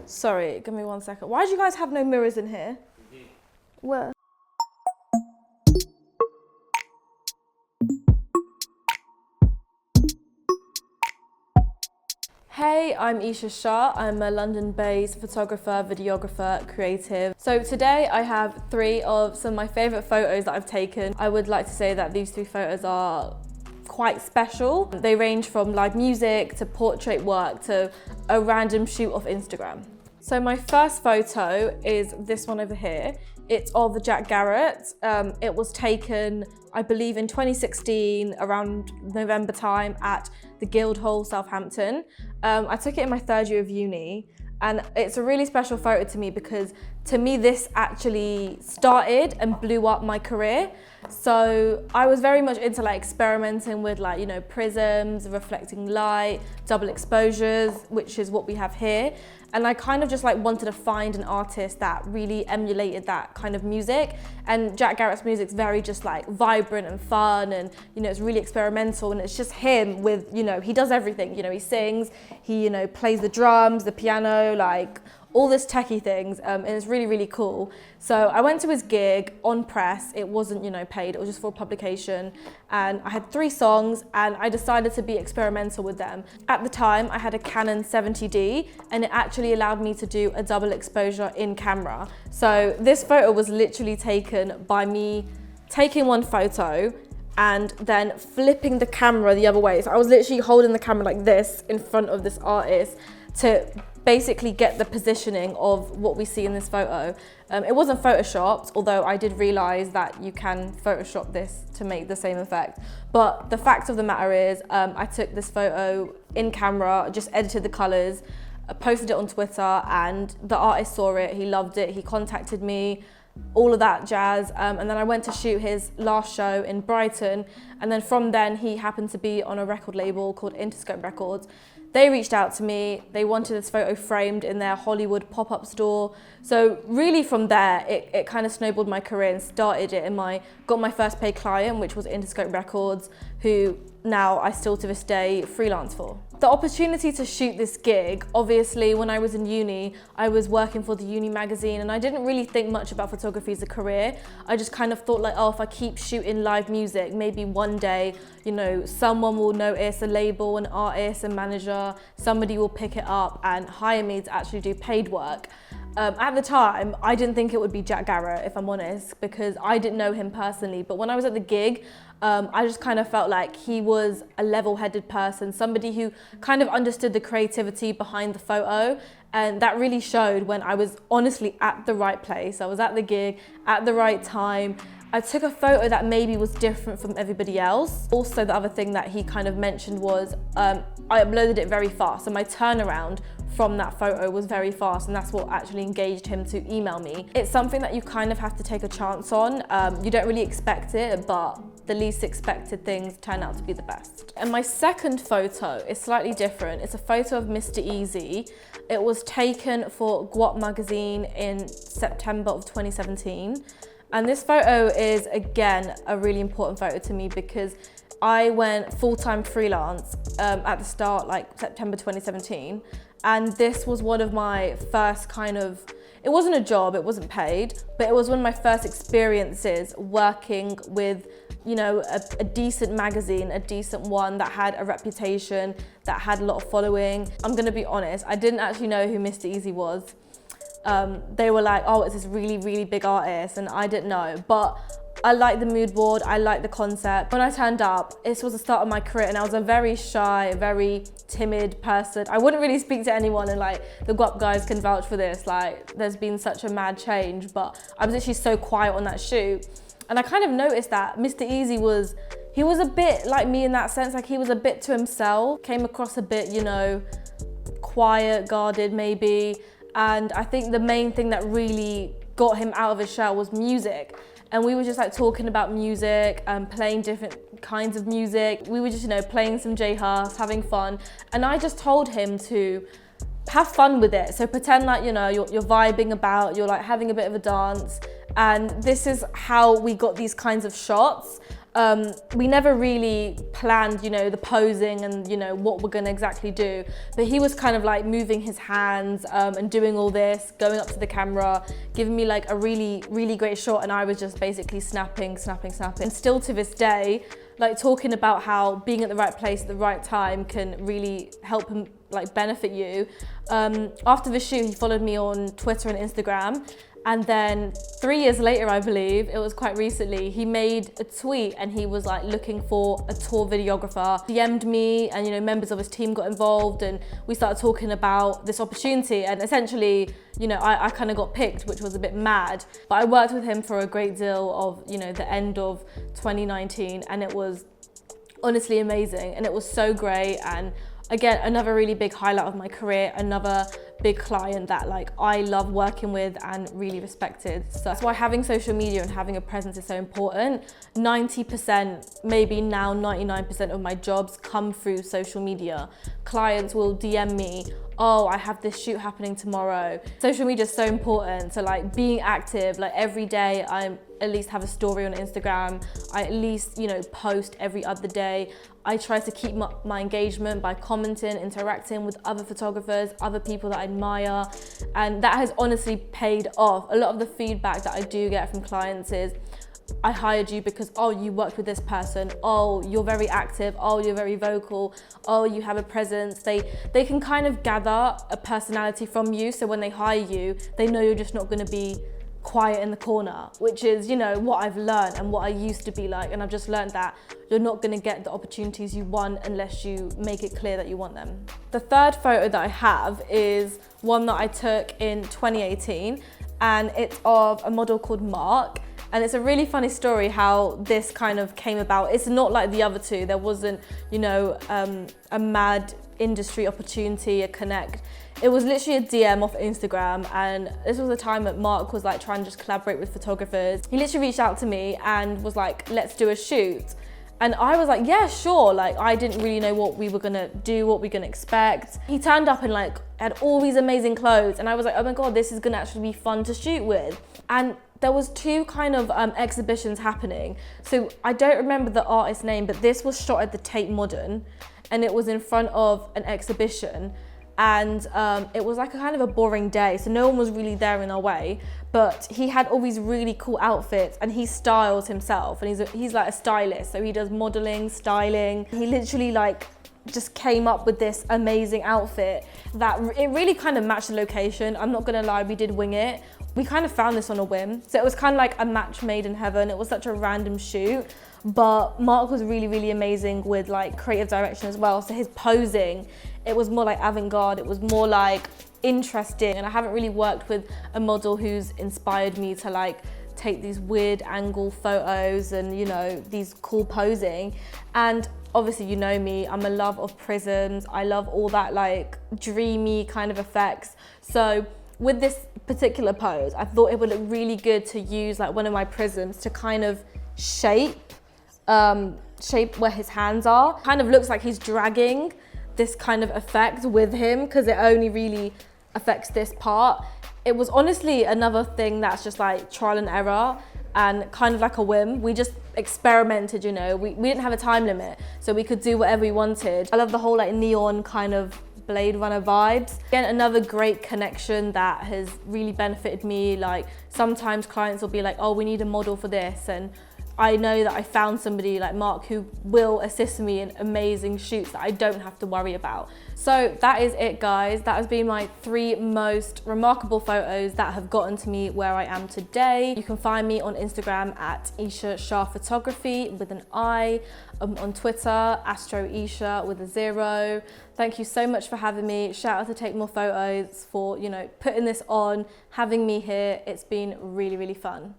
Sorry, give me 1 second. Why do you guys have no mirrors in here? Where? Hey, I'm Isha Shah. I'm a London-based photographer, videographer, creative. So today I have 3 of some of my favourite photos that I've taken. I would like to say that these 3 photos are quite special. They range from live music to portrait work to a random shoot off Instagram. So my first photo is this one over here. It's of Jack Garratt. It was taken, I believe, in 2016, around November time at the Guildhall, Southampton. I took it in my 3rd year of uni, and it's a really special photo to me because to me this actually started and blew up my career. So I was very much into like experimenting with like, you know, prisms, reflecting light, double exposures, which is what we have here. And I kind of just like wanted to find an artist that really emulated that kind of music. And Jack Garratt's music's very just like vibrant and fun, and you know, it's really experimental, and it's just him with, you know, he does everything. You know, he sings, he, you know, plays the drums, the piano, like all this techie things, and it's really, really cool. So I went to his gig on press. It wasn't, you know, paid, it was just for publication. And I had 3 songs and I decided to be experimental with them. At the time, I had a Canon 70D, and it actually allowed me to do a double exposure in camera. So this photo was literally taken by me taking one photo and then flipping the camera the other way. So I was literally holding the camera like this in front of this artist to basically get the positioning of what we see in this photo. It wasn't photoshopped, although I did realize that you can photoshop this to make the same effect. But the fact of the matter is, I took this photo in camera, just edited the colors, posted it on Twitter, and the artist saw it, he loved it, he contacted me, all of that jazz. And then I went to shoot his last show in Brighton. And then from then, he happened to be on a record label called Interscope Records. They reached out to me, they wanted this photo framed in their Hollywood pop-up store. So really from there, it kind of snowballed my career and started it, and got my first paid client, which was Interscope Records, who now I still to this day freelance for. The opportunity to shoot this gig, obviously when I was in uni, I was working for the uni magazine, and I didn't really think much about photography as a career. I just kind of thought like, oh, if I keep shooting live music, maybe one day, you know, someone will notice, a label, an artist, a manager, somebody will pick it up and hire me to actually do paid work. At the time, I didn't think it would be Jack Garratt, if I'm honest, because I didn't know him personally. But when I was at the gig, I just kind of felt like he was a level-headed person, somebody who kind of understood the creativity behind the photo. And that really showed when I was honestly at the right place. I was at the gig at the right time. I took a photo that maybe was different from everybody else. Also, the other thing that he kind of mentioned was I uploaded it very fast, and my turnaround from that photo was very fast, and that's what actually engaged him to email me. It's something that you kind of have to take a chance on. You don't really expect it, but the least expected things turn out to be the best. And my second photo is slightly different. It's a photo of Mr. Easy. It was taken for Garratt magazine in September of 2017. And this photo is, again, a really important photo to me because I went full-time freelance at the start, like September 2017. And this was one of my first kind of, it wasn't a job, it wasn't paid, but it was one of my first experiences working with, you know, a decent magazine, a decent one that had a reputation, that had a lot of following. I'm gonna be honest, I didn't actually know who Mr. Easy was. They were like, oh, it's this really, really big artist, and I didn't know. But I liked the mood board, I liked the concept. When I turned up, this was the start of my career, and I was a very shy, very timid person. I wouldn't really speak to anyone, and like the Garratt guys can vouch for this. Like, there's been such a mad change, but I was actually so quiet on that shoot. And I kind of noticed that Mr. Easy he was a bit like me in that sense, like he was a bit to himself, came across a bit, you know, quiet, guarded maybe. And I think the main thing that really got him out of his shell was music. And we were just like talking about music and playing different kinds of music. We were just, you know, playing some J Huss, having fun. And I just told him to have fun with it. So pretend like, you know, you're vibing about, you're like having a bit of a dance. And this is how we got these kinds of shots. We never really planned, you know, the posing and, you know, what we're gonna exactly do. But he was kind of like moving his hands and doing all this, going up to the camera, giving me like a really, really great shot. And I was just basically snapping. And still to this day, like talking about how being at the right place at the right time can really help him like benefit you. After the shoot, he followed me on Twitter and Instagram. And then 3 years later, I believe, it was quite recently, he made a tweet and he was like looking for a tour videographer. DM'd me and, you know, members of his team got involved and we started talking about this opportunity. And essentially, you know, I kind of got picked, which was a bit mad. But I worked with him for a great deal of, you know, the end of 2019, and it was honestly amazing. And it was so great. And again, another really big highlight of my career, another big client that like I love working with and really respected. So that's why having social media and having a presence is so important. 90%, maybe now 99% of my jobs come through social media. Clients will DM me, oh, I have this shoot happening tomorrow. Social media is so important. So like being active, like every day I at least have a story on Instagram. I at least, you know, post every other day. I try to keep my engagement by commenting, interacting with other photographers, other people that I admire. And that has honestly paid off. A lot of the feedback that I do get from clients is, I hired you because, oh, you worked with this person. Oh, you're very active. Oh, you're very vocal. Oh, you have a presence. They can kind of gather a personality from you. So when they hire you, they know you're just not going to be quiet in the corner, which is, you know, what I've learned and what I used to be like. And I've just learned that you're not going to get the opportunities you want unless you make it clear that you want them. The third photo that I have is one that I took in 2018, and it's of a model called Mark. And it's a really funny story how this kind of came about. It's not like the other two. There wasn't, you know, a mad industry opportunity, a connect. It was literally a DM off Instagram, and this was the time that Mark was like trying to just collaborate with photographers. He literally reached out to me and was like, let's do a shoot. And I was like, yeah, sure. Like, I didn't really know what we were gonna do, what we were gonna expect. He turned up and like had all these amazing clothes, and I was like, oh my God, this is gonna actually be fun to shoot with. And there was two kind of exhibitions happening. So I don't remember the artist's name, but this was shot at the Tate Modern, and it was in front of an exhibition. And it was like a kind of a boring day, so no one was really there in our way, but he had all these really cool outfits, and he styles himself, and he's like a stylist, so he does modeling, styling. He literally like just came up with this amazing outfit that it really kind of matched the location. I'm not gonna lie, we did wing it. We kind of found this on a whim, so it was kind of like a match made in heaven. It was such a random shoot, but Mark was really, really amazing with like creative direction as well. So his posing, it was more like avant-garde, it was more like interesting. And I haven't really worked with a model who's inspired me to like take these weird angle photos and, you know, these cool posing. And obviously, you know me, I'm a love of prisms. I love all that like dreamy kind of effects. So with this particular pose, I thought it would look really good to use like one of my prisms to kind of shape where his hands are. Kind of looks like he's dragging this kind of effect with him, because it only really affects this part. It was honestly another thing that's just like trial and error and kind of like a whim. We just experimented, you know, we didn't have a time limit, so we could do whatever we wanted. I love the whole like neon kind of Blade Runner vibes. Again, another great connection that has really benefited me. Like sometimes clients will be like, oh, we need a model for this, and I know that I found somebody like Mark who will assist me in amazing shoots that I don't have to worry about. So that is it, guys. That has been my 3 most remarkable photos that have gotten to me where I am today. You can find me on Instagram at Isha Shah Photography with an I, on Twitter, Astro Isha with a 0. Thank you so much for having me. Shout out to Take More Photos for, you know, putting this on, having me here. It's been really, really fun.